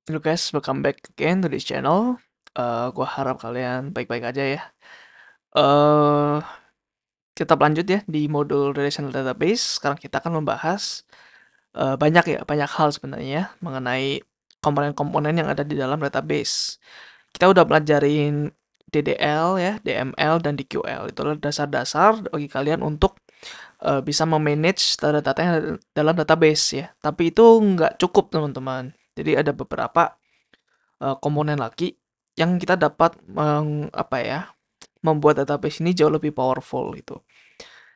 Halo guys, welcome back again to this channel. Gua harap kalian baik-baik aja ya. Eh, kita lanjut ya di modul relational database. Sekarang kita akan membahas banyak hal sebenarnya mengenai komponen-komponen yang ada di dalam database. Kita udah pelajarin DDL ya, DML dan DQL. Itu adalah dasar-dasar bagi kalian untuk bisa memanage data-data yang ada dalam database ya. Tapi itu nggak cukup teman-teman. Jadi ada beberapa komponen lagi yang kita dapat membuat database ini jauh lebih powerful gitu.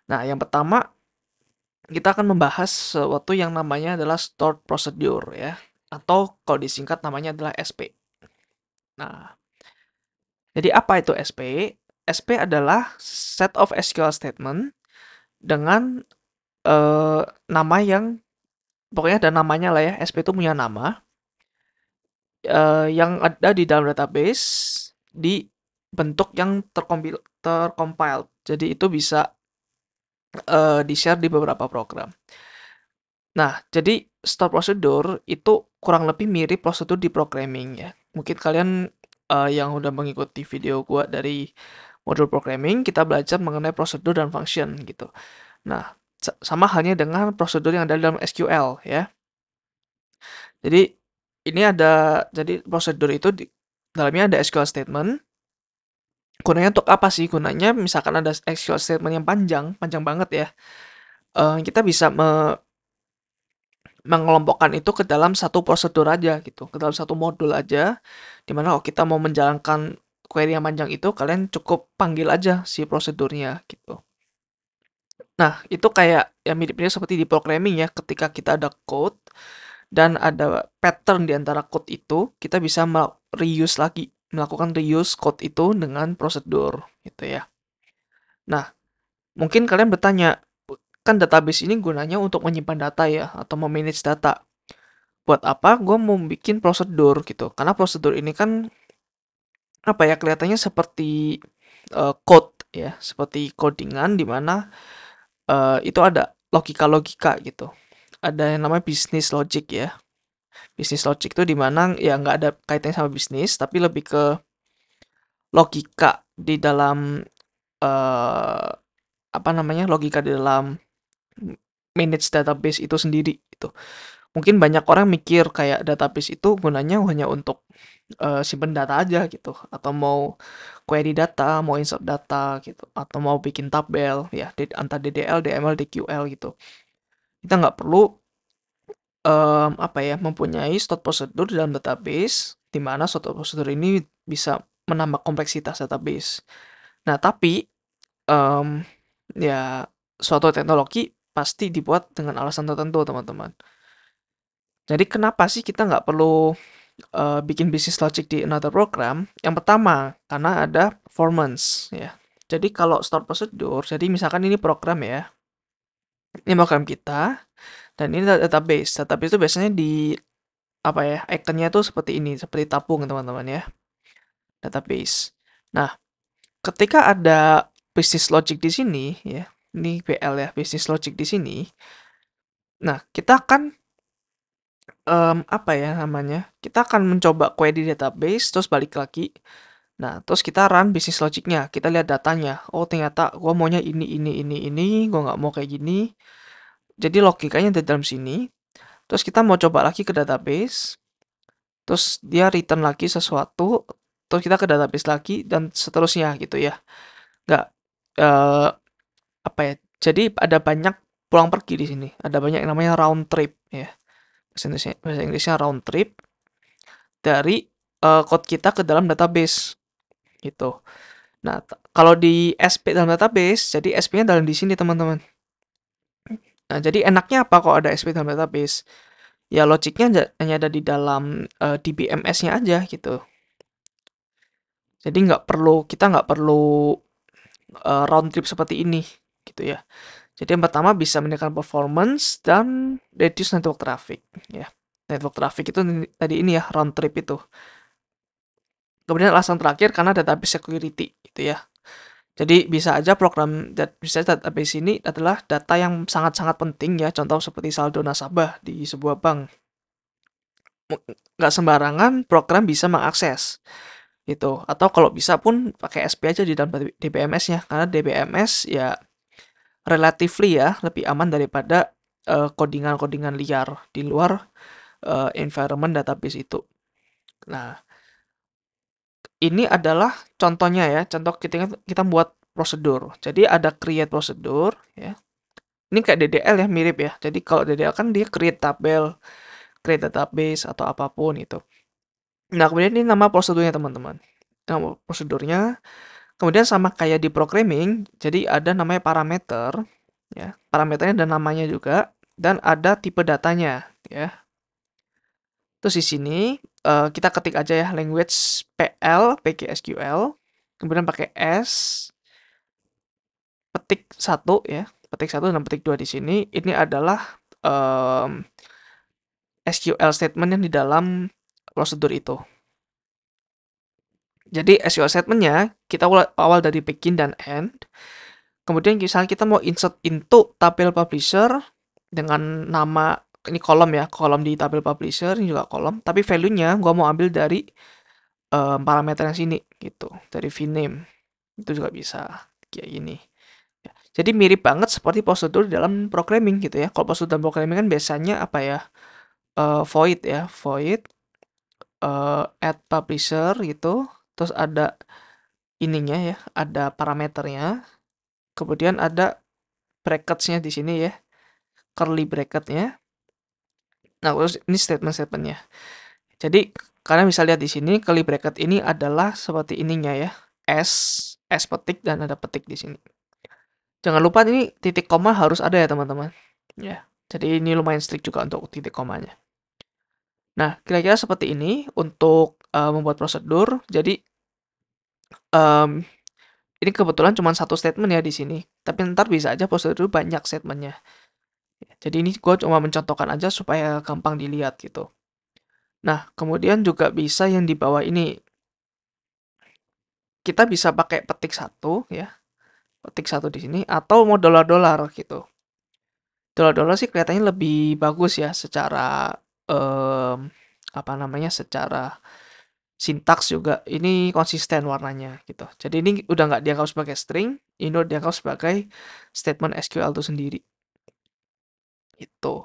Nah, yang pertama kita akan membahas sesuatu yang namanya adalah stored procedure ya, atau kalau disingkat namanya adalah SP. Nah, jadi apa itu SP? SP adalah set of SQL statement dengan nama yang pokoknya ada namanya lah ya. SP itu punya nama yang ada di dalam database di bentuk yang tercompiled. Jadi itu bisa di-share di beberapa program. Nah, jadi store procedure itu kurang lebih mirip prosedur di programming ya. Mungkin kalian yang udah mengikuti video gua dari modul programming, kita belajar mengenai prosedur dan function gitu. Nah, sama halnya dengan prosedur yang ada dalam SQL ya. Jadi jadi prosedur itu di dalamnya ada SQL statement. Gunanya untuk apa sih? Gunanya misalkan ada SQL statement yang panjang banget ya. Kita bisa mengelompokkan itu ke dalam satu prosedur aja gitu, ke dalam satu modul aja. Dimana kalau kita mau menjalankan query yang panjang itu, kalian cukup panggil aja si prosedurnya gitu. Nah, itu kayak ya mirip-mirip seperti di programming ya, ketika kita ada code dan ada pattern di antara code itu, kita bisa melakukan reuse code itu dengan prosedur gitu ya. Nah, mungkin kalian bertanya, kan database ini gunanya untuk menyimpan data ya, atau memanage data. Buat apa gue mau bikin prosedur gitu? Karena prosedur ini kan, apa ya, kelihatannya seperti code ya, seperti codingan di mana itu ada logika-logika gitu. Ada yang namanya business logic ya. Business logic itu di mana ya nggak ada kaitannya sama bisnis, tapi lebih ke logika di dalam apa namanya, logika di dalam manage database itu sendiri gitu. Mungkin banyak orang mikir kayak database itu gunanya hanya untuk simpen data aja gitu, atau mau query data, mau insert data gitu, atau mau bikin tabel ya antara DDL, DML, DQL gitu. Kita nggak perlu apa ya, mempunyai stored procedure di dalam database, di mana stored procedure ini bisa menambah kompleksitas database. Nah, tapi em, ya suatu teknologi pasti dibuat dengan alasan tertentu, teman-teman. Jadi kenapa sih kita nggak perlu bikin business logic di another program? Yang pertama, karena ada performance ya. Jadi kalau store procedure, jadi misalkan ini program ya, ini program kita, dan ini database. Database itu biasanya di apa ya, ikonnya tuh seperti ini, seperti tabung teman-teman ya, database. Nah, ketika ada business logic di sini ya, ini BL ya, business logic di sini. Nah, kita akan apa ya namanya? Kita akan mencoba query database, terus balik lagi. Nah, terus kita run business logicnya, kita lihat datanya. Oh, ternyata gue maunya ini, gue nggak mau kayak gini. Jadi logikanya di dalam sini. Terus kita mau coba lagi ke database, terus dia return lagi sesuatu, terus kita ke database lagi, dan seterusnya gitu ya. Nggak, eh, apa ya, jadi ada banyak pulang pergi di sini. Ada banyak yang namanya round trip ya. Bahasa Inggrisnya round trip dari code kita ke dalam database gitu. Nah, kalau di SP dalam database, jadi SP-nya dalam di sini, teman-teman. Nah, jadi enaknya apa kalau ada SP dalam database? Ya, logiknya hanya ada di dalam DBMS-nya aja gitu. Jadi kita nggak perlu round trip seperti ini gitu ya. Jadi yang pertama bisa meningkatkan performance dan reduce network traffic ya. Network traffic itu tadi ini ya, round trip itu. Kemudian alasan terakhir karena database security gitu ya. Jadi bisa database ini adalah data yang sangat-sangat penting ya, contoh seperti saldo nasabah di sebuah bank. nggak sembarangan program bisa mengakses gitu. Atau kalau bisa pun pakai SP aja di dalam DBMS-nya, karena DBMS ya relatively ya lebih aman daripada codingan-codingan liar di luar environment database itu. Nah, ini adalah contohnya ya, contoh kita buat prosedur. Jadi ada create prosedur ya. Ini kayak DDL ya, mirip ya. Jadi kalau DDL kan dia create tabel, create database atau apapun itu. Nah, kemudian ini nama prosedurnya teman-teman. Nama prosedurnya, kemudian sama kayak di programming, jadi ada namanya parameter, ya. Parameternya dan namanya juga, dan ada tipe datanya, ya. Terus di sini kita ketik aja ya language PL, PGSQL, kemudian pakai S, petik 1 ya, petik 1 dan petik 2 di sini. Ini adalah SQL statement yang di dalam prosedur itu. Jadi SQL statement-nya kita awal dari begin dan end. Kemudian misalnya kita mau insert into tabel publisher dengan nama ini kolom ya, kolom di tabel publisher ini juga kolom, tapi value-nya gua mau ambil dari parameter yang sini gitu, dari vname. Itu juga bisa kayak gini. Ya, jadi mirip banget seperti prosedur dalam programming gitu ya. Kalau prosedur dalam programming kan biasanya apa ya? Void ya, void add publisher gitu. Terus ada ininya ya, ada parameternya. Kemudian ada brackets-nya di sini ya, curly bracket-nya. Nah, terus ini statement-statementnya. Jadi kalian bisa lihat di sini curly bracket ini adalah seperti ininya ya, s petik dan ada petik di sini. Jangan lupa ini titik koma harus ada ya teman-teman. Ya, jadi ini lumayan strict juga untuk titik komanya. Nah, kira-kira seperti ini untuk membuat prosedur. Jadi um, ini kebetulan cuma satu statement ya di sini. Tapi ntar bisa aja prosedur banyak statementnya. Jadi ini gue cuma mencontohkan aja supaya gampang dilihat gitu. Nah, kemudian juga bisa yang di bawah ini. Kita bisa pakai petik satu ya. Petik satu di sini. Atau mau dolar-dolar gitu. Dolar-dolar sih kelihatannya lebih bagus ya secara apa namanya, secara sintaks juga ini konsisten warnanya gitu. Jadi ini udah nggak dianggap sebagai string, ini udah dianggap sebagai statement SQL itu sendiri. Itu.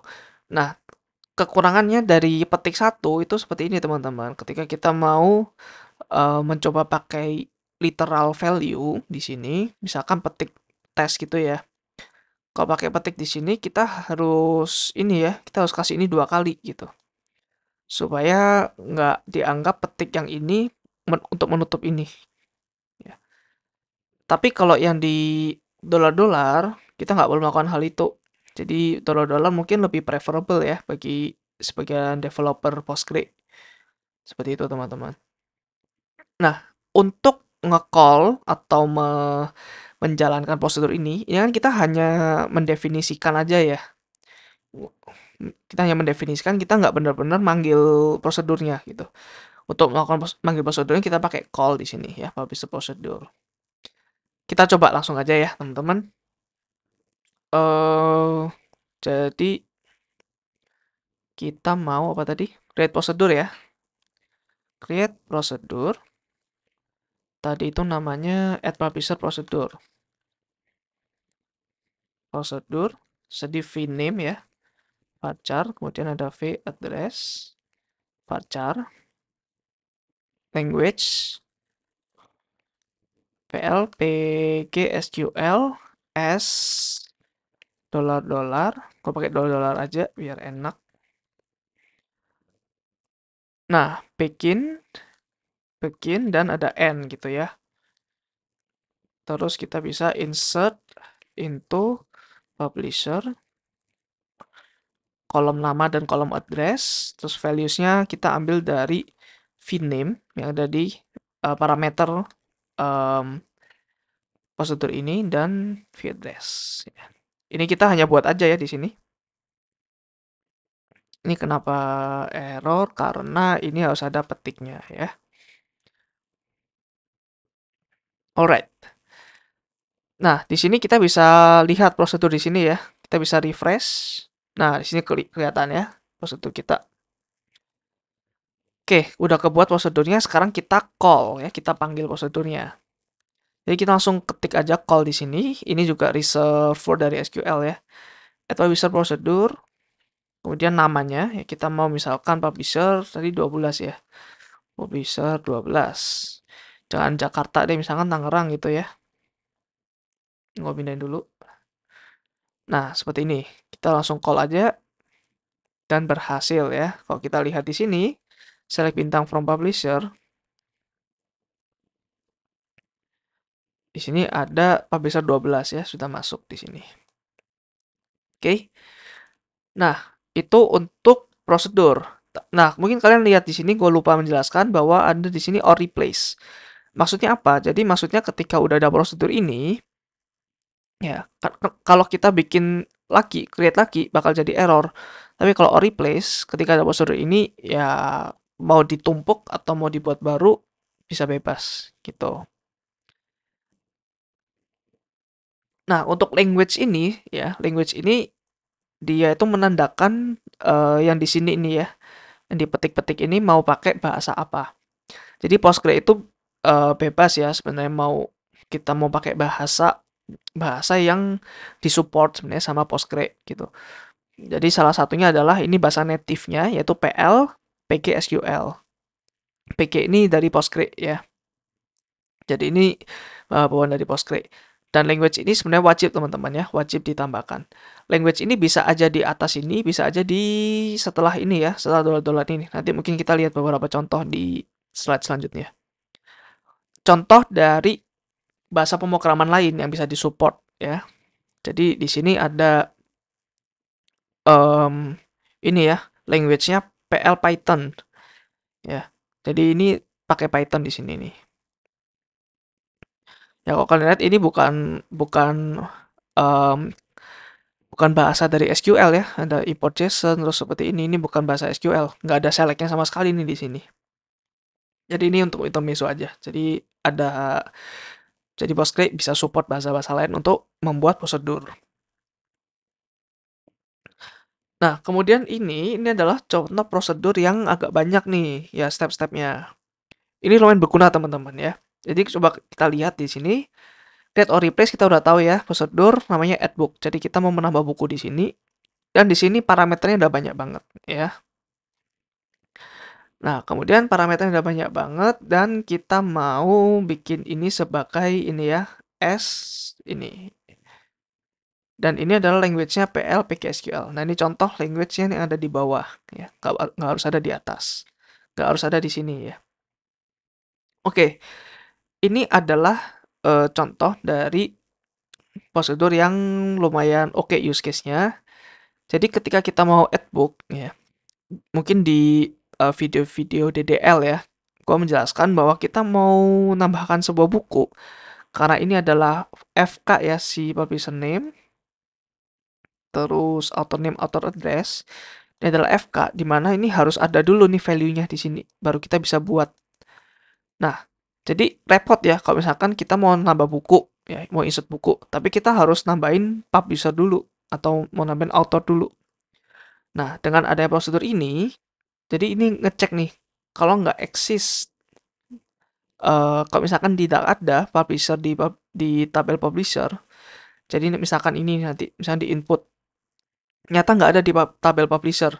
Nah, kekurangannya dari petik satu itu seperti ini teman-teman. Ketika kita mau mencoba pakai literal value di sini, misalkan petik tes gitu ya. Kalau pakai petik di sini kita harus ini ya, kita harus kasih ini 2 kali gitu. Supaya nggak dianggap petik yang ini untuk menutup ini. Ya. Tapi kalau yang di dolar-dolar, kita nggak boleh melakukan hal itu. Jadi dolar-dolar mungkin lebih preferable ya bagi sebagian developer Postgre. Seperti itu teman-teman. Nah, untuk nge-call atau menjalankan prosedur ini kan kita hanya mendefinisikan aja ya. Kita hanya mendefinisikan, kita nggak benar-benar manggil prosedurnya gitu. Untuk melakukan manggil prosedurnya kita pakai call di sini ya, publish the procedure. Kita coba langsung aja ya, teman-teman. Jadi kita mau apa tadi? Create procedure ya. Create procedure. Tadi itu namanya add publisher procedure. Procedure, jadi vname ya. Varchar, kemudian ada v address, varchar, language, pl, pg, sql, s, dolar-dolar. Gue pakai dolar-dolar aja biar enak. Nah, begin, dan ada end gitu ya. Terus kita bisa insert into publisher, kolom nama dan kolom address. Terus values-nya kita ambil dari vname yang ada di parameter prosedur ini dan vaddress. Ini kita hanya buat aja ya di sini. Ini kenapa error? Karena ini harus ada petiknya ya. Alright. Nah, di sini kita bisa lihat prosedur di sini ya. Kita bisa refresh. Nah, di sini kelihatan ya prosedur kita. Oke, udah kebuat prosedurnya, sekarang kita call ya, kita panggil prosedurnya. Jadi kita langsung ketik aja call di sini. Ini juga reservoir dari SQL ya. Atau user prosedur, kemudian namanya ya kita mau misalkan publisher tadi 12 ya. Publisher 12. Jangan Jakarta deh, misalkan Tangerang gitu ya. Gue pindahin dulu. Nah, seperti ini. Kita langsung call aja dan berhasil ya. Kalau kita lihat di sini, select bintang from publisher. Di sini ada publisher 12 ya, sudah masuk di sini. Oke. Nah, itu untuk prosedur. Nah, mungkin kalian lihat di sini gue lupa menjelaskan bahwa ada di sini or replace. Maksudnya apa? Jadi maksudnya ketika udah ada prosedur ini, ya kalau kita bikin lagi, create lagi bakal jadi error. Tapi kalau or replace, ketika ada prosedur ini ya mau ditumpuk atau mau dibuat baru bisa bebas gitu. Nah, untuk language ini ya, language ini dia itu menandakan yang di sini ini ya, yang dipetik-petik ini mau pakai bahasa apa. Jadi Postgre itu bebas ya sebenarnya kita mau pakai bahasa bahasa yang disupport sebenarnya sama Postgre gitu. Jadi salah satunya adalah ini bahasa native-nya yaitu PL, PG SQL. PG ini dari Postgre ya. Jadi ini bawaan dari Postgre. Dan language ini sebenarnya wajib teman-teman ya, wajib ditambahkan. Language ini bisa aja di atas ini, bisa aja di setelah ini ya, setelah dolar-dolar ini. Nanti mungkin kita lihat beberapa contoh di slide selanjutnya. Contoh dari bahasa pemrograman lain yang bisa disupport ya. Jadi di sini ada ini ya, language-nya PL Python ya. Jadi ini pakai Python di sini nih. Ya kalau kalian lihat ini um, bukan bahasa dari SQL ya. Ada import JSON terus seperti ini bukan bahasa SQL. Nggak ada select-nya sama sekali nih di sini. Jadi ini untuk intermezzo aja. Jadi Postgre bisa support bahasa-bahasa lain untuk membuat prosedur. Nah, kemudian ini adalah contoh prosedur yang agak banyak nih, ya step-stepnya. Ini lumayan berguna teman-teman ya. Jadi coba kita lihat di sini, create or replace kita udah tahu ya, prosedur namanya add book. Jadi kita mau menambah buku di sini, dan di sini parameternya udah banyak banget ya. Nah, kemudian parameternya udah banyak banget, dan kita mau bikin ini sebagai ini ya, S ini. Dan ini adalah language-nya PL PKSQL. Nah, ini contoh language-nya yang ada di bawah. Ya. Nggak harus ada di atas. Nggak harus ada di sini ya. Oke, ini adalah contoh dari prosedur yang lumayan oke use case-nya. Jadi ketika kita mau add book, ya, mungkin di video-video DDL ya, gua menjelaskan bahwa kita mau nambahkan sebuah buku. Karena ini adalah FK ya, si publisher name, terus author name, author address. Ini adalah FK, di mana ini harus ada dulu nih value-nya di sini, baru kita bisa buat. Nah, jadi repot ya kalau misalkan kita mau nambah buku, ya mau insert buku, tapi kita harus nambahin publisher dulu, atau mau nambahin author dulu. Nah, dengan adanya prosedur ini, jadi ini ngecek nih, kalau nggak eksis, kalau misalkan tidak ada publisher di tabel publisher, jadi misalkan ini nanti, misalkan di input, nyata nggak ada di tabel publisher.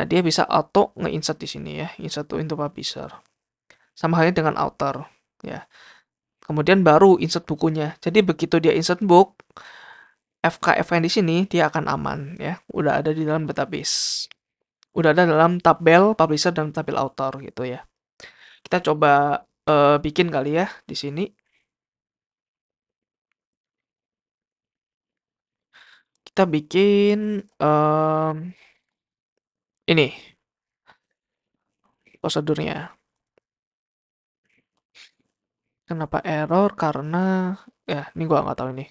Nah, dia bisa auto nge-insert di sini ya, insert to into publisher. Sama halnya dengan author, ya. Kemudian baru insert bukunya. Jadi begitu dia insert book, FKF yang di sini dia akan aman ya. Udah ada di dalam database. Udah ada dalam tabel publisher dan tabel author gitu ya. Kita coba bikin kali ya di sini. Kita bikin ini prosedurnya. Kenapa error? Karena ya ini gua nggak tahu ini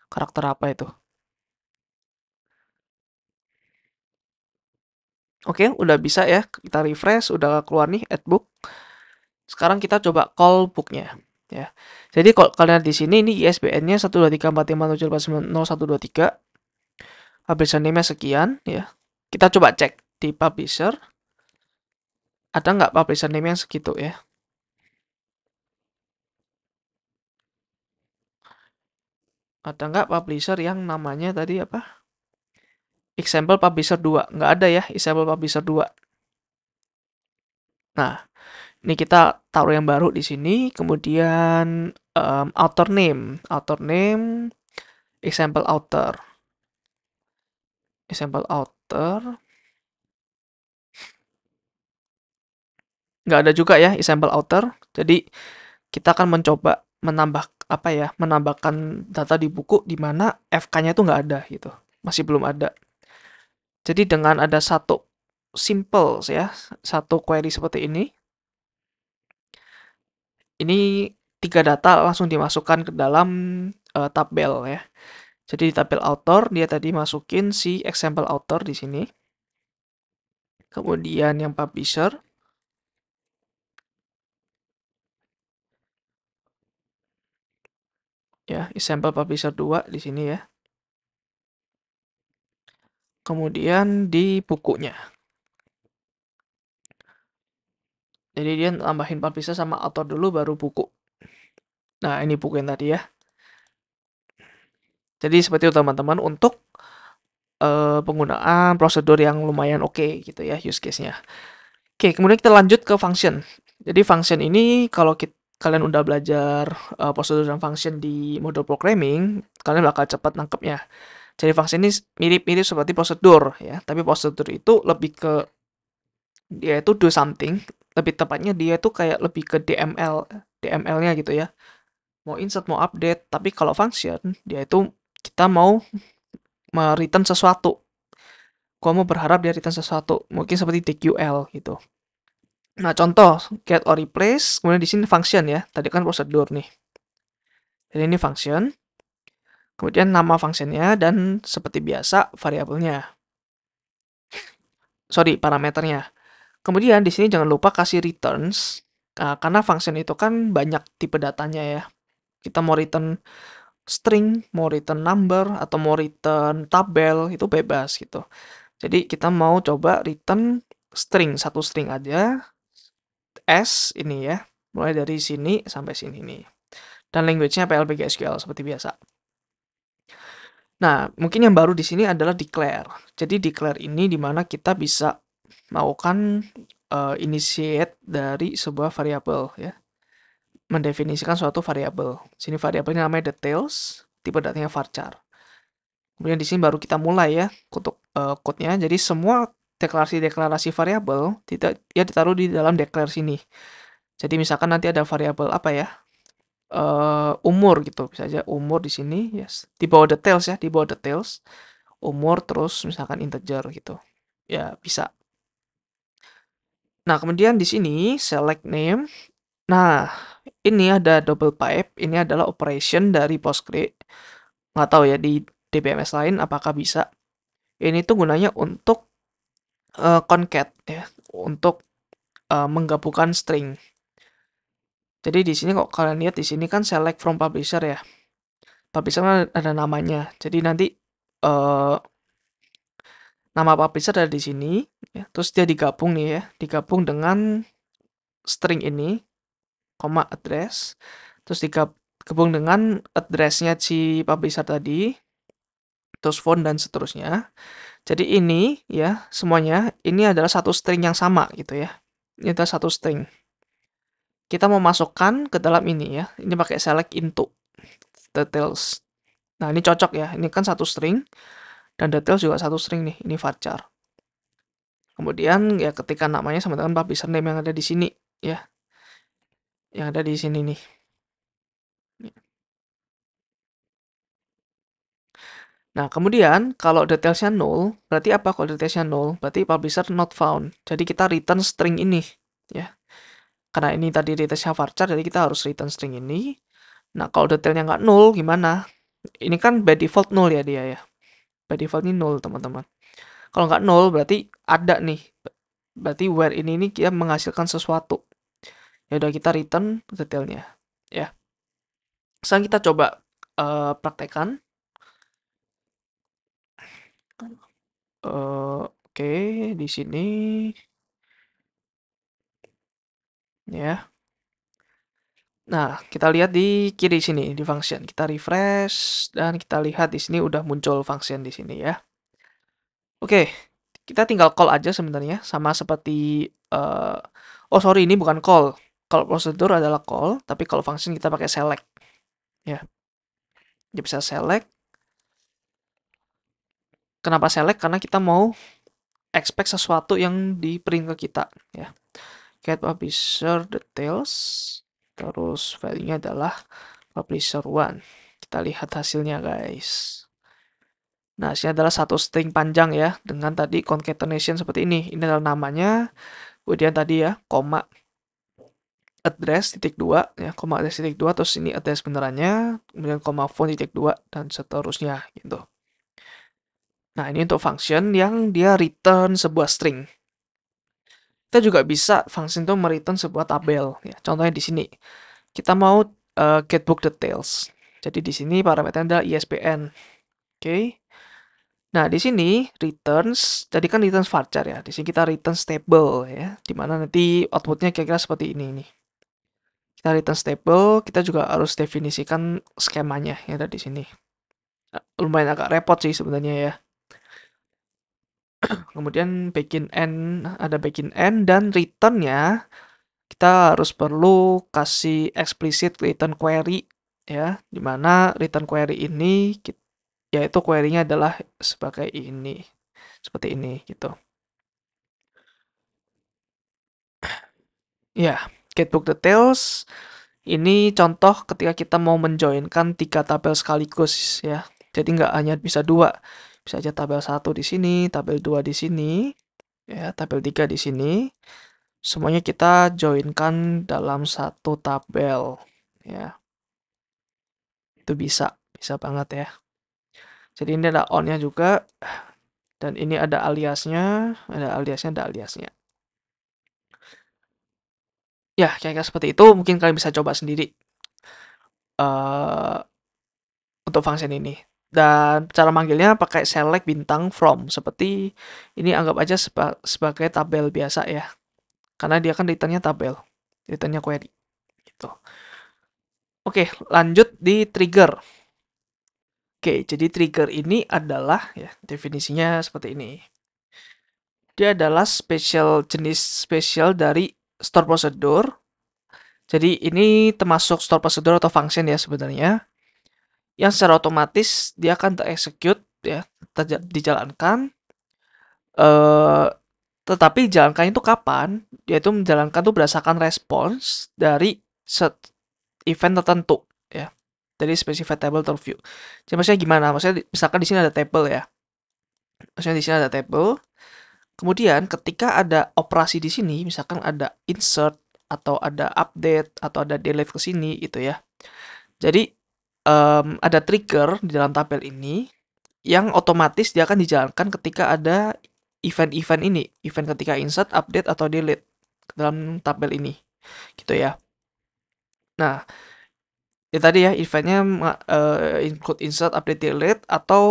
karakter apa itu. Oke, udah bisa ya. Kita refresh, udah keluar nih add book. Sekarang kita coba call booknya ya. Jadi kalau kalian lihat di sini ini ISBN-nya 1234574900123. Publisher name-nya sekian ya. Kita coba cek di publisher. Ada nggak publisher name yang segitu ya? Ada nggak publisher yang namanya tadi apa? Example publisher 2. Nggak ada ya, example publisher 2. Nah, ini kita taruh yang baru di sini. Kemudian author name. Author name, example author. Example author. Nggak ada juga ya, example author. Jadi, kita akan mencoba menambah apa ya, menambahkan data di buku di mana FK-nya itu nggak ada gitu. Masih belum ada. Jadi dengan ada satu simple ya, satu query seperti ini 3 data langsung dimasukkan ke dalam tabel ya. Jadi di tabel author dia tadi masukin si example author di sini. Kemudian yang publisher ya, example publisher 2 di sini ya. Kemudian di bukunya. Jadi dia tambahin publisher sama author dulu baru buku. Nah, ini buku yang tadi ya. Jadi seperti itu teman-teman untuk penggunaan prosedur yang lumayan oke gitu ya use case-nya. Oke, kemudian kita lanjut ke function. Jadi function ini kalau kalian udah belajar prosedur dan function di modul programming, kalian bakal cepat nangkepnya. Jadi function ini mirip-mirip seperti prosedur ya, tapi prosedur itu lebih ke dia itu do something, lebih tepatnya dia itu kayak lebih ke DML-nya gitu ya. Mau insert, mau update, tapi kalau function dia itu kita mau return sesuatu. Gua mau berharap dia return sesuatu, mungkin seperti TQL gitu. Nah, contoh get or replace, kemudian di sini function ya. Tadi kan prosedur nih. Jadi ini function, kemudian nama functionnya dan seperti biasa variabelnya. Sorry, parameternya. Kemudian di sini jangan lupa kasih returns, karena function itu kan banyak tipe datanya ya. Kita mau return string, mau return number, atau mau return tabel, itu bebas gitu. Jadi kita mau coba return string, satu string aja, S ini ya, mulai dari sini sampai sini nih. Dan language-nya PLPG SQL seperti biasa. Nah, mungkin yang baru di sini adalah declare. Jadi declare ini dimana kita bisa melakukan initiate dari sebuah variabel ya, mendefinisikan suatu variabel. Sini variabelnya namanya details, tipe datanya varchar. Kemudian di sini baru kita mulai ya untuk code-nya. Jadi semua deklarasi-deklarasi variabel tidak ya ditaruh di dalam declare sini. Jadi misalkan nanti ada variabel apa ya? Umur gitu, bisa aja umur di sini, yes. Di bawah details ya, di bawah details. Umur terus misalkan integer gitu. Ya, bisa. Nah, kemudian di sini select name. Nah, ini ada double pipe. Ini adalah operation dari Postgre. Nggak tahu ya di DBMS lain apakah bisa. Ini tuh gunanya untuk concat ya, untuk menggabungkan string. Jadi di sini kok kalian lihat di sini kan select from publisher ya. Publisher kan ada namanya. Jadi nanti uh, nama publisher ada di sini. Ya. Terus dia digabung nih ya, digabung dengan string ini, koma address. Terus digabung dengan addressnya si publisher tadi. Terus font dan seterusnya. Jadi ini ya semuanya ini adalah satu string yang sama gitu ya. Ini adalah satu string. Kita mau masukkan ke dalam ini ya. Ini pakai select into details. Nah, ini cocok ya. Ini kan satu string dan details juga satu string nih. Ini varchar. Kemudian ya ketika namanya sama dengan publisher name yang ada di sini ya. Yang ada di sini nih. Nah, kemudian kalau detailsnya null, berarti apa kalau detailsnya null? Berarti publisher not found. Jadi kita return string ini ya. Karena ini tadi detailsnya varchar, jadi kita harus return string ini. Nah, kalau detailnya nggak null gimana? Ini kan by default null ya dia ya. By default ini null teman-teman. Kalau nggak null berarti ada nih. Berarti where ini dia menghasilkan sesuatu. Ya udah kita return detailnya ya. Sekarang kita coba praktekkan. Oke, di sini ya. Nah, kita lihat di kiri sini di function. Kita refresh dan kita lihat di sini udah muncul function di sini ya. Oke, kita tinggal call aja sebenarnya sama seperti oh sorry ini bukan call. Kalau prosedur adalah call, tapi kalau function kita pakai select ya. Dia bisa select. Kenapa select? Karena kita mau expect sesuatu yang di print ke kita ya. Get publisher details, terus value-nya adalah publisher one. Kita lihat hasilnya guys. Nah, ini adalah satu string panjang ya, dengan tadi concatenation seperti ini. Ini adalah namanya, kemudian tadi ya, koma address titik dua ya, koma address titik dua, terus ini address benerannya, kemudian koma phone titik dua dan seterusnya gitu. Nah, ini untuk function yang dia return sebuah string. Kita juga bisa function itu mereturn sebuah tabel ya. Contohnya di sini. Kita mau get book details. Jadi di sini parameternya adalah ISBN. Oke. Nah, di sini returns, jadi kan returns varchar ya. Di sini kita returns table ya, di mana nanti outputnya kira-kira seperti ini nih. Kita returns table, kita juga harus definisikan skemanya yang ada di sini. Lumayan agak repot sih sebenarnya ya. Kemudian begin end, ada begin end dan returnnya kita harus perlu kasih explicit return query ya, di mana return query ini yaitu query-nya adalah sebagai ini, seperti ini gitu. Ya, getbook details ini contoh ketika kita mau menjoinkan 3 tabel sekaligus ya. Jadi nggak hanya bisa 2, bisa aja tabel 1 di sini, tabel 2 di sini, ya, tabel 3 di sini. Semuanya kita joinkan dalam satu tabel ya. Itu bisa, bisa banget ya. Jadi ini ada on-nya juga dan ini ada aliasnya, ada aliasnya, ada aliasnya. Ya, kira-kira seperti itu. Mungkin kalian bisa coba sendiri untuk function ini. Dan cara manggilnya pakai select bintang from. Seperti ini anggap aja sebagai tabel biasa ya. Karena dia kan returnnya tabel. Returnnya query. Gitu. Oke, lanjut di trigger. Oke, jadi trigger ini adalah ya definisinya seperti ini. Dia adalah jenis spesial dari store procedure. Jadi ini termasuk store procedure atau function ya sebenarnya. Yang secara otomatis dia akan terexecute ya, dijalankan. Tetapi dijalankan itu kapan? Yaitu menjalankan itu berdasarkan respons dari set event tertentu ya. Dari specified table to view. Jadi maksudnya gimana? Maksudnya misalkan di sini ada table ya. Maksudnya di sini ada table. Kemudian ketika ada operasi di sini, misalkan ada insert atau ada update atau ada delete ke sini gitu ya. Jadi ada trigger di dalam tabel ini yang otomatis dia akan dijalankan ketika ada event-event ini, event ketika insert, update atau delete dalam tabel ini, gitu ya. Nah, ya tadi ya eventnya include insert, update, delete atau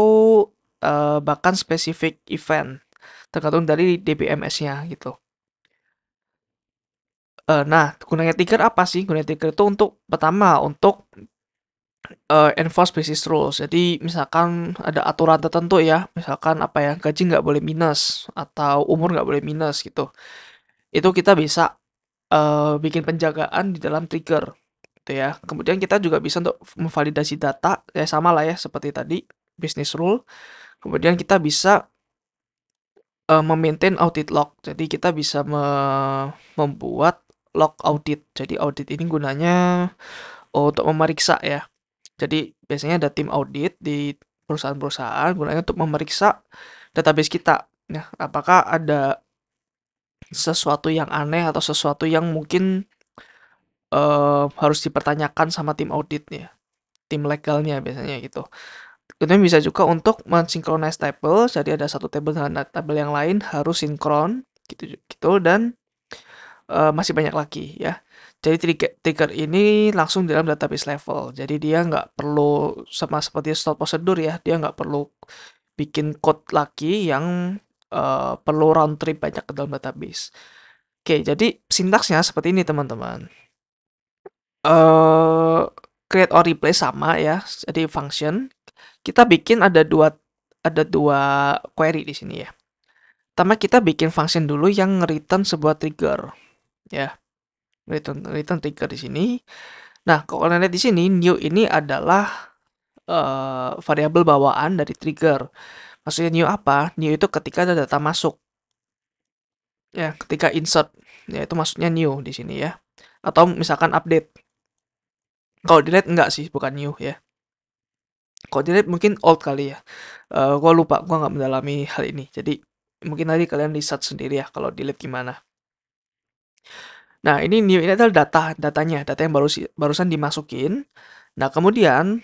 bahkan specific event tergantung dari DBMS-nya gitu. Nah, gunanya trigger apa sih? Gunanya trigger itu untuk pertama untuk enforce business rules. Jadi misalkan ada aturan tertentu ya, misalkan apa ya, gaji nggak boleh minus atau umur nggak boleh minus gitu. Itu kita bisa bikin penjagaan di dalam trigger gitu ya. Kemudian kita juga bisa untuk memvalidasi data, ya sama lah ya seperti tadi business rule. Kemudian kita bisa memaintain audit log. Jadi kita bisa membuat log audit. Jadi audit ini gunanya untuk memeriksa ya. Jadi biasanya ada tim audit di perusahaan-perusahaan gunanya untuk memeriksa database kita. Nah, apakah ada sesuatu yang aneh atau sesuatu yang mungkin harus dipertanyakan sama tim auditnya, tim legalnya biasanya gitu. Kemudian bisa juga untuk mensynchronize table, jadi ada satu table dengan tabel yang lain harus sinkron gitu gitu dan masih banyak lagi ya. Jadi trigger ini langsung di dalam database level. Jadi dia nggak perlu sama seperti store procedure ya, dia nggak perlu bikin code lagi yang perlu round trip banyak ke dalam database. Oke, jadi sintaksnya seperti ini teman-teman. Eh create or replace sama ya. Jadi function kita bikin ada dua query di sini ya. Pertama kita bikin function dulu yang return sebuah trigger ya. Return trigger di sini. Nah, kalau kalian lihat di sini new ini adalah variabel bawaan dari trigger. Maksudnya new apa? New itu ketika ada data masuk. Ya, ketika insert. Ya, itu maksudnya new di sini ya. Atau misalkan update. Kalau delete enggak sih, bukan new ya. Kalau delete mungkin old kali ya. Gua lupa, gua nggak mendalami hal ini. Jadi mungkin nanti kalian research sendiri ya kalau delete gimana. Nah, ini new ini adalah data yang barusan dimasukin. Nah, kemudian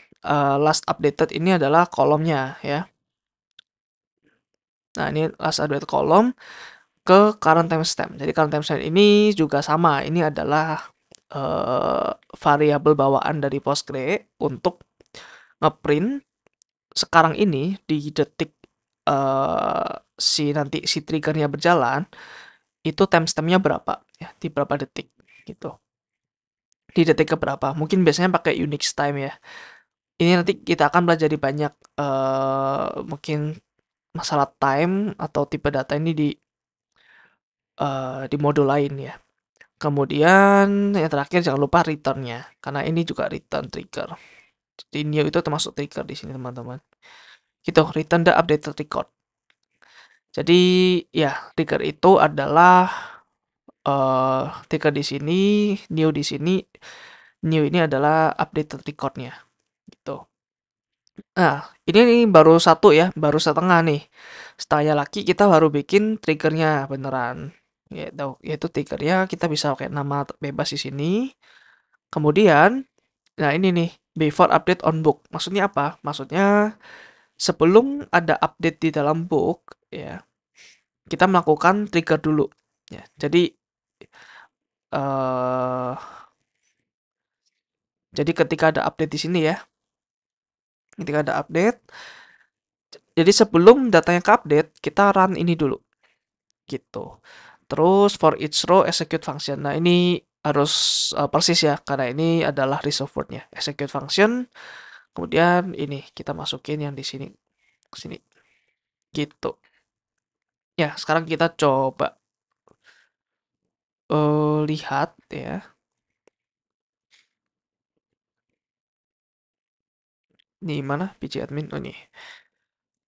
last updated ini adalah kolomnya ya. Nah, ini last updated kolom ke current timestamp. Jadi current timestamp ini juga sama. Ini adalah variabel bawaan dari Postgre untuk ngeprint sekarang ini di detik si triggernya berjalan itu timestampnya berapa ya, di berapa detik gitu, di detik ke berapa. Mungkin biasanya pakai Unix time ya. Ini nanti kita akan belajar banyak mungkin masalah time atau tipe data ini di modul lain ya. Kemudian yang terakhir jangan lupa returnnya, karena ini juga return trigger. Jadi new itu termasuk trigger di sini teman-teman. Gitu, return the updated record. Jadi ya trigger itu adalah trigger di sini, new di sini, new ini adalah updated recordnya gitu. Nah, ini nih baru satu ya, baru setengah nih. Setengahnya lagi kita baru bikin triggernya beneran. Yaitu triggernya kita bisa pakai nama bebas di sini. Kemudian, nah ini nih, before update on book. Maksudnya apa? Maksudnya sebelum ada update di dalam book, ya, kita melakukan trigger dulu. Ya, eh jadi ketika ada update di sini ya, ketika ada update, jadi sebelum datanya ke update, kita run ini dulu, gitu. Terus for each row execute function. Nah ini harus persis ya, karena ini adalah resolve word-nya. Execute function, kemudian ini kita masukin yang di sini, ke sini, gitu. Ya, sekarang kita coba lihat ya. Di mana pgadmin? Oh, ini.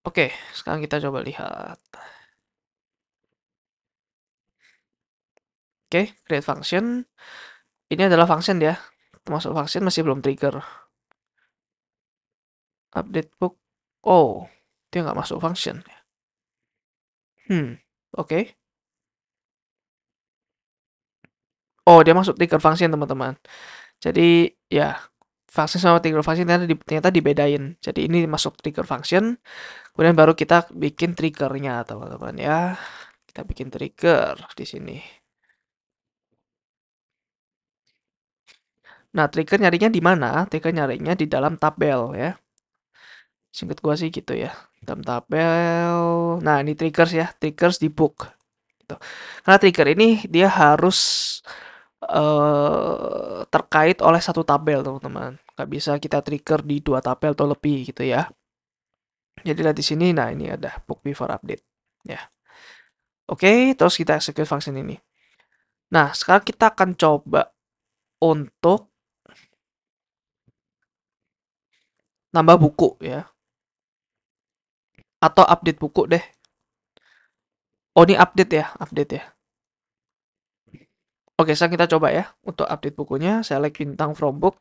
Oke, sekarang kita coba lihat. Oke, create function. Ini adalah function ya. Termasuk function masih belum trigger. Update book. Oh, dia nggak masuk function. Oke. Oh, dia masuk trigger function teman-teman. Jadi ya, function sama trigger function ternyata dibedain. Jadi ini masuk trigger function, kemudian baru kita bikin triggernya teman-teman ya. Kita bikin trigger di sini. Nah, trigger nyarinya di mana? Trigger nyarinya di dalam tabel ya. Singkat gua sih gitu ya. Dalam tabel. Nah, ini triggers ya. Triggers di book. Gitu. Karena trigger ini dia harus terkait oleh satu tabel, teman-teman. Nggak bisa kita trigger di dua tabel atau lebih gitu ya. Jadi lihat di sini, nah ini ada book before update. Ya. Oke, terus kita execute function ini. Nah, sekarang kita akan coba untuk nambah buku ya. Atau update buku deh. Oh, ini update ya, update ya. Oke, sekarang kita coba ya. Untuk update bukunya, select bintang from book.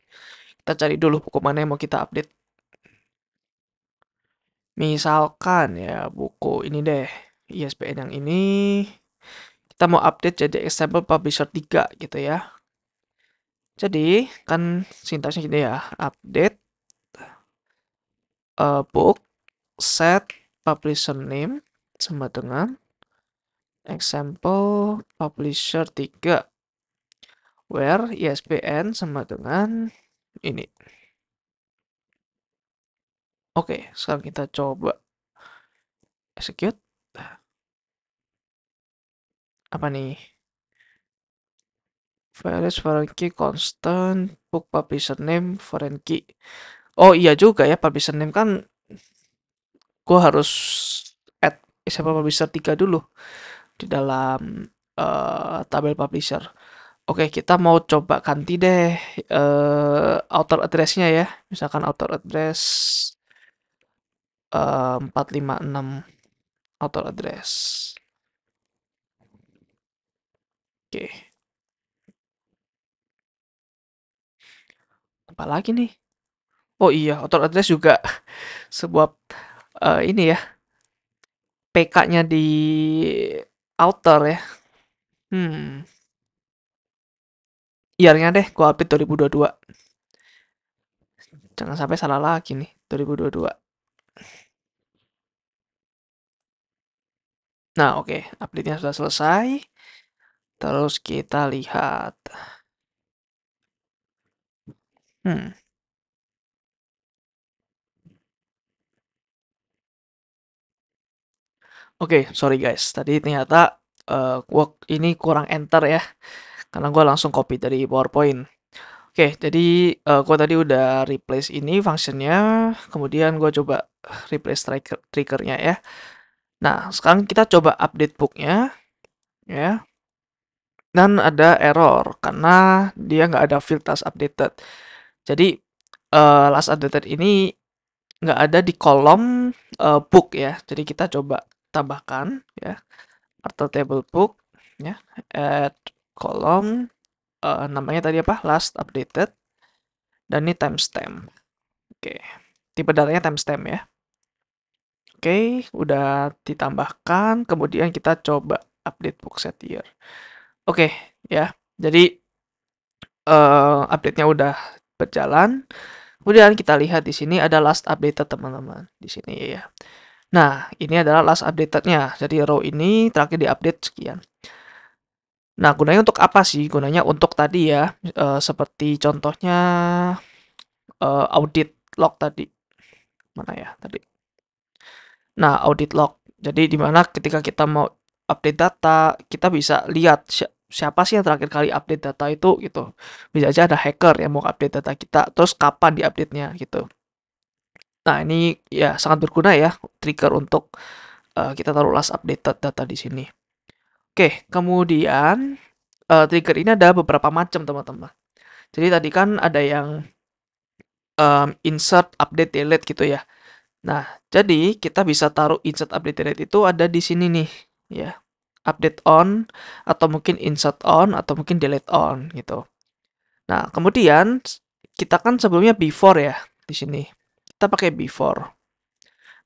Kita cari dulu buku mana yang mau kita update. Misalkan ya, buku ini deh. ISBN yang ini. Kita mau update jadi example publisher 3 gitu ya. Jadi, kan sintaksnya gini ya. Update book set publisher name sama dengan example publisher 3 where ISBN sama dengan ini. Oke, sekarang kita coba execute. Apa nih? Files foreign key constant, book publisher name foreign key. Oh iya juga ya, publisher name kan gue harus add siapa publisher 3 dulu di dalam tabel publisher. Oke, kita mau coba ganti deh outer address-nya ya. Misalkan outer address 456 outer address. Oke, apa lagi nih? Oh iya, outer address juga sebuah ini ya, PK-nya di outer ya. Year-nya deh, gua update 2022. Jangan sampai salah lagi nih, 2022. Nah, oke, update-nya sudah selesai. Terus kita lihat. Hmm, Oke, sorry guys. Tadi ternyata gua ini kurang enter ya, karena gua langsung copy dari PowerPoint. Oke, jadi gua tadi udah replace ini functionnya, kemudian gua coba replace triggernya ya. Nah, sekarang kita coba update booknya ya. Dan ada error karena dia nggak ada field last updated. Jadi last updated ini nggak ada di kolom book ya. Jadi kita coba tambahkan ya, atau table book ya, add kolom namanya tadi apa, last updated, dan ini timestamp. Oke, tipe datanya timestamp ya. Oke, udah ditambahkan, kemudian kita coba update book set year. Oke ya, jadi update-nya udah berjalan. Kemudian kita lihat di sini ada last updated teman-teman di sini ya. Nah, ini adalah last updated-nya. Jadi row ini terakhir diupdate sekian. Nah, gunanya untuk apa sih? Gunanya untuk tadi ya, seperti contohnya audit log tadi. Mana ya tadi? Nah, audit log. Jadi di mana ketika kita mau update data, kita bisa lihat siapa sih yang terakhir kali update data itu gitu. Bisa aja ada hacker yang mau update data kita, terus kapan diupdate-nya gitu. Nah, ini ya sangat berguna ya, trigger untuk kita taruh last updated data di sini. Oke, kemudian trigger ini ada beberapa macam teman-teman. Jadi tadi kan ada yang insert, update, delete gitu ya. Nah, jadi kita bisa taruh insert, update, delete itu ada di sini nih ya. Update on, atau mungkin insert on, atau mungkin delete on gitu. Nah, kemudian kita kan sebelumnya before ya di sini. Kita pakai before.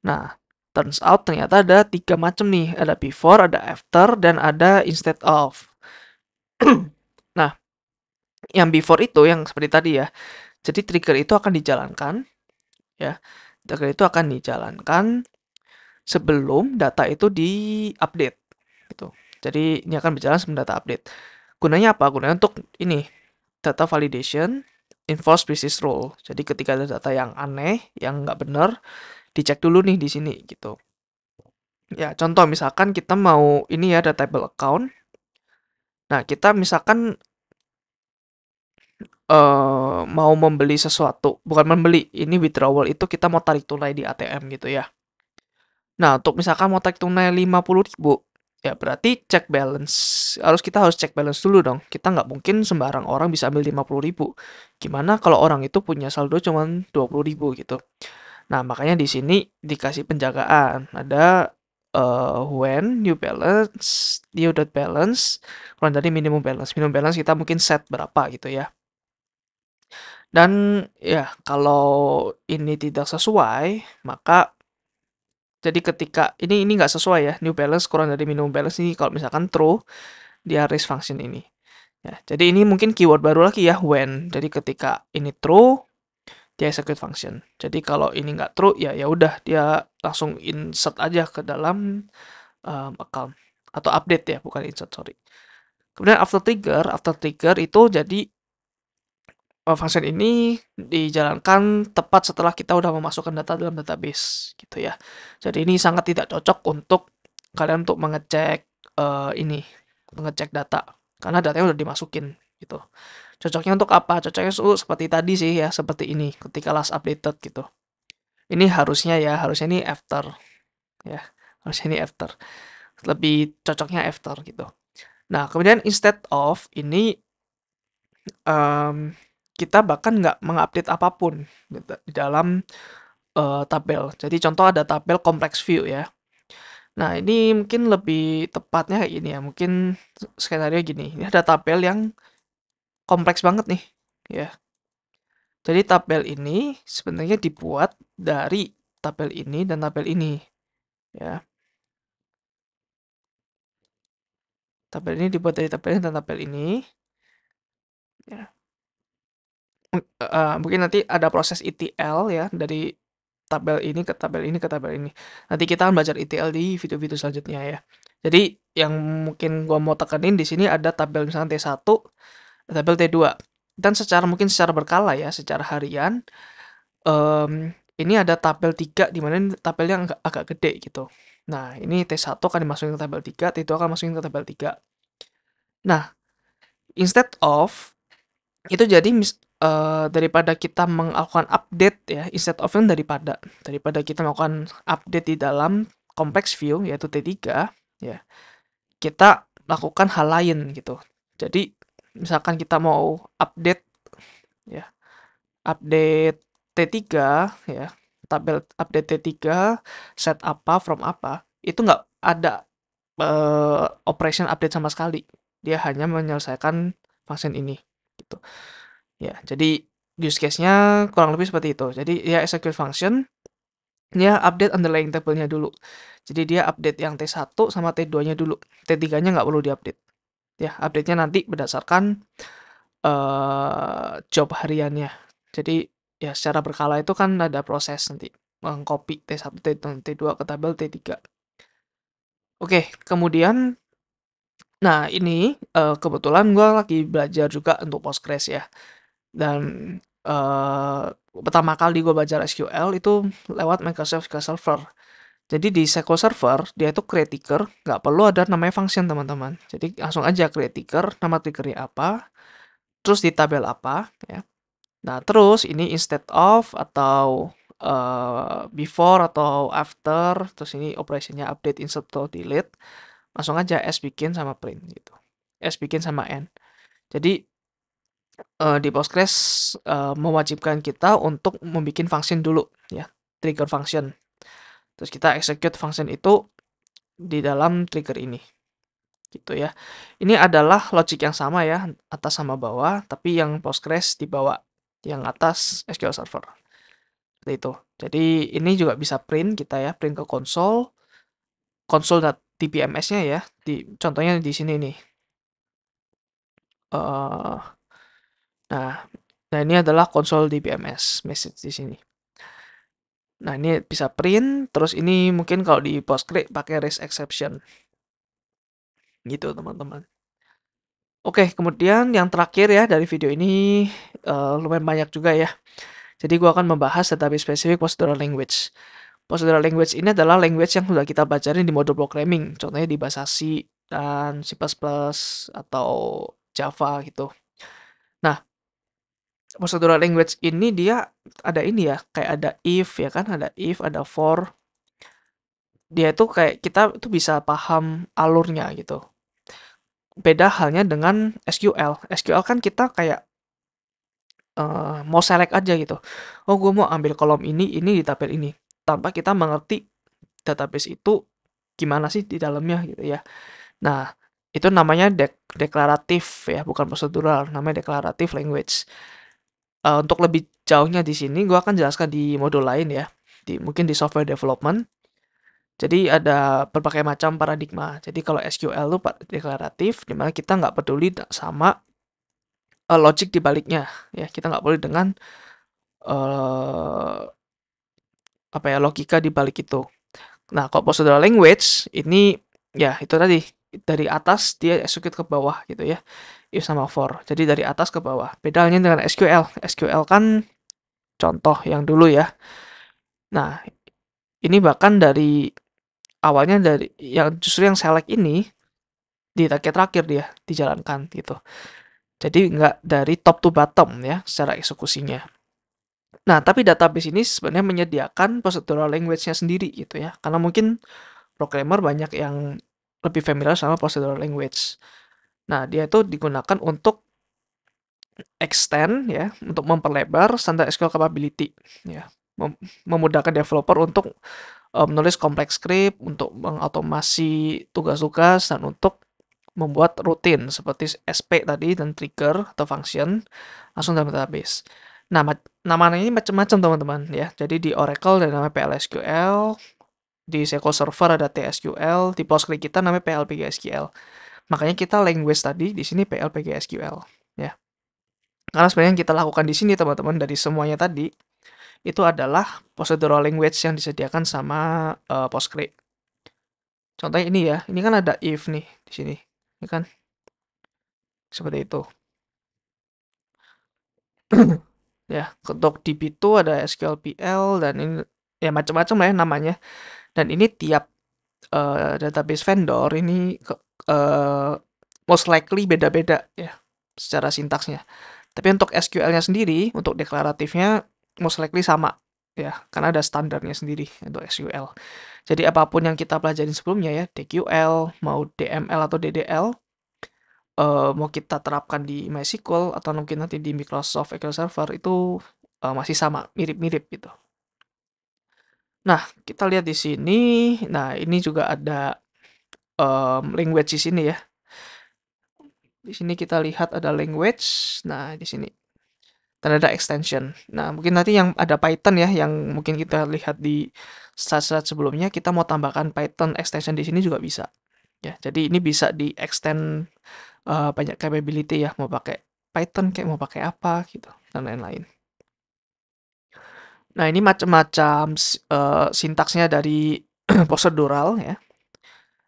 Nah, turns out ternyata ada 3 macam nih. Ada before, ada after, dan ada instead of. Nah, yang before itu yang seperti tadi ya. Jadi trigger itu akan dijalankan ya. Trigger itu akan dijalankan sebelum data itu di-update gitu. Jadi ini akan berjalan sebelum data update. Gunanya apa? Gunanya untuk ini data validation, enforce species rule. Jadi ketika ada data yang aneh, yang nggak benar, dicek dulu nih di sini gitu. Ya, contoh misalkan kita mau ini ya, ada table account. Nah, kita misalkan mau membeli sesuatu, bukan membeli, ini withdrawal itu kita mau tarik tunai di ATM gitu ya. Nah, untuk misalkan mau tarik tunai 50.000, ya berarti cek balance. Kita harus cek balance dulu dong. Kita nggak mungkin sembarang orang bisa ambil 50.000. Gimana kalau orang itu punya saldo cuma 20.000 gitu. Nah, makanya di sini dikasih penjagaan. Ada when new balance, new dot balance, kurang dari minimum balance. Minimum balance kita mungkin set berapa gitu ya. Dan ya, kalau ini tidak sesuai, maka jadi ketika ini nggak sesuai ya, new balance kurang dari minimum balance ini kalau misalkan true, dia raise function ini. Ya, jadi ini mungkin keyword baru lagi ya, when. Jadi ketika ini true, dia execute function. Jadi kalau ini nggak true, ya ya udah dia langsung insert aja ke dalam account atau update ya, bukan insert, sorry. Kemudian after trigger itu jadi function ini dijalankan tepat setelah kita udah memasukkan data dalam database gitu ya. Jadi ini sangat tidak cocok untuk kalian untuk mengecek ini, mengecek data karena datanya udah dimasukin. gitu. Cocoknya untuk apa? Cocoknya seperti tadi sih ya, seperti ini ketika last updated gitu. Ini harusnya ini after ya. Harusnya ini after. Lebih cocoknya after gitu. Nah, kemudian instead of ini kita bahkan nggak mengupdate apapun gitu, di dalam tabel. Jadi contoh ada tabel complex view ya. Nah, ini mungkin lebih tepatnya kayak gini ya. Mungkin skenario gini. Ini ada tabel yang kompleks banget nih ya. Jadi tabel ini sebenarnya dibuat dari tabel ini dan tabel ini ya. Tabel ini dibuat dari tabel ini dan tabel ini ya. Mungkin nanti ada proses ETL ya dari tabel ini ke tabel ini ke tabel ini. Nanti kita akan belajar ETL di video-video selanjutnya ya. Jadi yang mungkin gua mau tekenin di sini ada tabel misalnya T1, tabel T2. Dan mungkin secara berkala ya, secara harian ini ada tabel 3 di mana ini tabelnya agak gede gitu. Nah, ini T1 akan dimasukin ke tabel 3, T2 akan masukin ke tabel 3. Nah, instead of itu jadi daripada kita melakukan update ya, instead of kan daripada kita melakukan update di dalam complex view yaitu T3 ya, kita lakukan hal lain gitu. Jadi misalkan kita mau update ya, update T3 ya, tabel update T3 set apa from apa, itu nggak ada operation update sama sekali. Dia hanya menyelesaikan function ini gitu. Ya, jadi use case-nya kurang lebih seperti itu. Jadi ya execute function, dia update underlying table-nya dulu. Jadi dia update yang T1 sama T2-nya dulu. T3-nya nggak perlu diupdate. Ya, update-nya nanti berdasarkan job hariannya. Jadi ya secara berkala itu kan ada proses nanti mengcopy T1, T2 ke tabel T3. Oke, kemudian nah ini kebetulan gue lagi belajar juga untuk Postgres ya. Dan pertama kali gue belajar SQL itu lewat Microsoft SQL Server. Jadi di SQL Server dia itu create ticker, nggak perlu ada namanya function teman-teman. Jadi langsung aja create ticker, nama tickernya apa, terus di tabel apa, ya. Nah terus ini instead of atau before atau after, terus ini operationnya update, insert atau delete, langsung aja s bikin sama print gitu, s bikin sama end. Jadi di Postgres mewajibkan kita untuk membuat function dulu ya, trigger function. Terus kita execute function itu di dalam trigger ini. Gitu ya. Ini adalah logic yang sama ya, atas sama bawah, tapi yang Postgres di bawah, yang atas SQL Server. Seperti itu. Jadi ini juga bisa print kita ya, print ke console.dbms-nya ya. Contohnya di sini nih. Nah, ini adalah console DBMS message di sini. Nah, ini bisa print, terus ini mungkin kalau di Postgres pakai raise exception. Gitu, teman-teman. Oke, kemudian yang terakhir ya dari video ini lumayan banyak juga ya. Jadi gua akan membahas database spesifik procedural language. Procedural language ini adalah language yang sudah kita pelajarin di modul programming, contohnya di bahasa C dan C++ atau Java gitu. Nah, procedural language ini dia ada ini ya, kayak ada if ya kan, ada if, ada for. Dia itu kayak kita itu bisa paham alurnya gitu. Beda halnya dengan SQL. SQL kan kita kayak mau select aja gitu. Oh, gue mau ambil kolom ini di tabel ini. Tanpa kita mengerti database itu gimana sih di dalamnya gitu ya. Nah, itu namanya deklaratif ya, bukan prosedural, namanya deklaratif language. Untuk lebih jauhnya di sini gue akan jelaskan di modul lain ya, mungkin di software development. Jadi ada berbagai macam paradigma. Jadi kalau SQL itu deklaratif, dimana kita nggak peduli sama logic di baliknya ya, kita nggak peduli dengan logika di balik itu. Nah, kalau procedural language ini ya itu tadi dari atas dia execute ke bawah gitu ya. If sama for. Jadi dari atas ke bawah. Beda halnya dengan SQL. SQL kan contoh yang dulu ya. Nah, ini bahkan dari awalnya dari yang justru yang select ini di terakhir dia dijalankan gitu. Jadi nggak dari top to bottom ya secara eksekusinya. Nah, tapi database ini sebenarnya menyediakan procedural language-nya sendiri gitu ya. Karena mungkin programmer banyak yang lebih familiar sama procedural language. Nah, dia itu digunakan untuk extend ya, untuk memperlebar standar SQL capability ya. Memudahkan developer untuk menulis kompleks script, untuk mengotomasi tugas-tugas, dan untuk membuat rutin seperti SP tadi dan trigger atau function langsung dalam database. Nah, namanya ini macam-macam teman-teman ya. Jadi di Oracle ada namanya PLSQL, di SQL Server ada TSQL, di Postgre kita namanya PLPGSQL. Makanya kita language tadi di sini PLPGSQL ya. Karena sebenarnya yang kita lakukan di sini teman-teman dari semuanya tadi itu adalah procedural language yang disediakan sama Postgre. Contohnya ini ya, ini kan ada if nih di sini, ini kan seperti itu. Ya, untuk DB itu ada SQLPL dan ini ya macam-macam lah ya namanya. Dan ini tiap database vendor ini most likely beda-beda ya secara sintaksnya. Tapi untuk SQL-nya sendiri, untuk deklaratifnya most likely sama ya, karena ada standarnya sendiri untuk SQL. Jadi apapun yang kita pelajarin sebelumnya ya, DQL, mau DML atau DDL, mau kita terapkan di MySQL atau mungkin nanti di Microsoft SQL Server itu masih sama, mirip-mirip gitu. Nah, kita lihat di sini. Nah, ini juga ada language di sini ya. Di sini kita lihat ada language. Nah, di sini dan ada extension. Nah, mungkin nanti yang ada Python ya, yang mungkin kita lihat di slide-slide sebelumnya, kita mau tambahkan Python extension di sini juga bisa. Ya, jadi ini bisa di extend banyak capability ya, mau pakai Python kayak mau pakai apa gitu dan lain-lain. Nah, ini macam-macam sintaksnya dari procedural ya.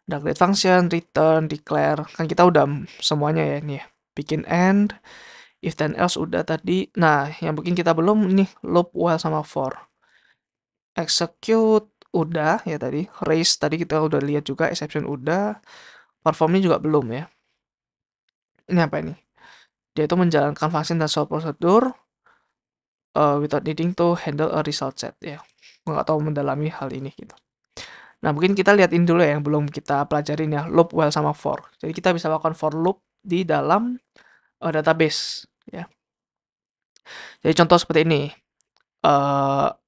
Ada create function, return, declare. Kan kita udah semuanya ya ini ya. Bikin end, if then else udah tadi. Nah, yang bikin kita belum ini loop, while sama for. Execute udah ya tadi. Raise tadi kita udah lihat juga, exception udah. Perform ini juga belum ya. Ini apa ini? Dia itu menjalankan function dan solve prosedur without needing to handle a result set ya. Gue nggak tahu mendalami hal ini gitu. Nah, mungkin kita lihat ini dulu ya yang belum kita pelajarin ya, loop, while sama for. Jadi kita bisa lakukan for loop di dalam database ya. Jadi contoh seperti ini.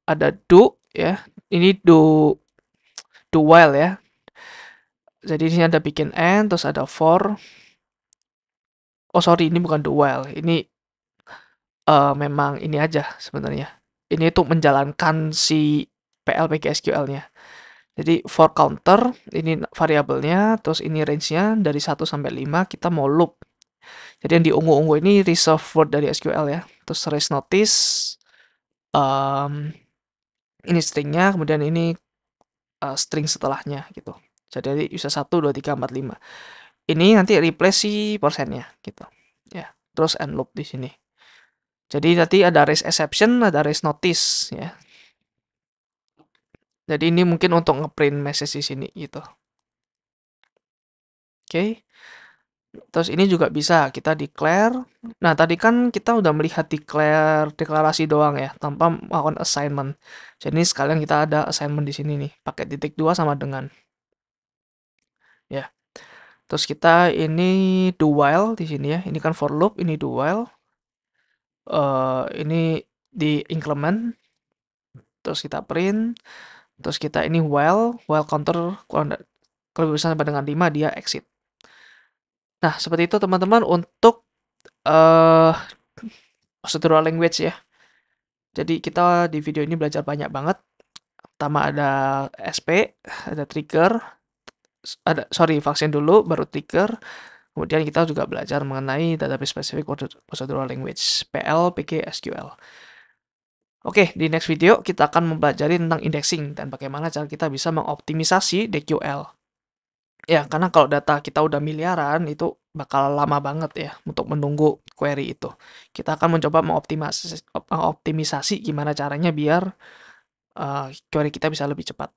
Ada do ya. Ini do while ya. Jadi di sini ada bikin end, terus ada for. Oh sorry, ini bukan do while. Ini memang ini aja sebenarnya. Ini tuh menjalankan si PLPG-SQL-nya. Jadi for counter, ini variabelnya, terus ini range-nya dari 1 sampai 5, kita mau loop. Jadi yang di ungu-ungu ini reserve word dari SQL ya. Terus raise notice, ini string-nya, kemudian ini string setelahnya gitu. Jadi bisa 1, 2, 3, 4, 5. Ini nanti replace si persennya gitu. Ya, terus end loop di sini. Jadi nanti ada raise exception, ada raise notice ya. Jadi ini mungkin untuk ngeprint message di sini gitu. Oke. Terus ini juga bisa kita declare. Nah, tadi kan kita udah melihat deklarasi doang ya, tanpa melakukan assignment. Jadi sekalian kita ada assignment di sini nih, pakai titik 2 sama dengan. Ya. Terus kita ini do while di sini ya. Ini kan for loop, ini do while. Ini di increment. Terus kita print. Terus kita ini while counter kalau bisa sampai dengan 5 dia exit. Nah, seperti itu teman-teman untuk procedural language ya. Jadi kita di video ini belajar banyak banget. Pertama ada SP, ada trigger, function dulu, baru trigger. Kemudian kita juga belajar mengenai database specific procedural language, PL, PG, SQL. Oke, di next video kita akan mempelajari tentang indexing dan bagaimana cara kita bisa mengoptimisasi DQL. Ya, karena kalau data kita udah miliaran, itu bakal lama banget ya untuk menunggu query itu. Kita akan mencoba mengoptimisasi gimana caranya biar query kita bisa lebih cepat.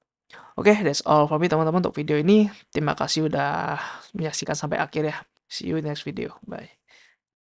Oke, that's all for me teman-teman untuk video ini. Terima kasih udah menyaksikan sampai akhir ya. See you in next video. Bye.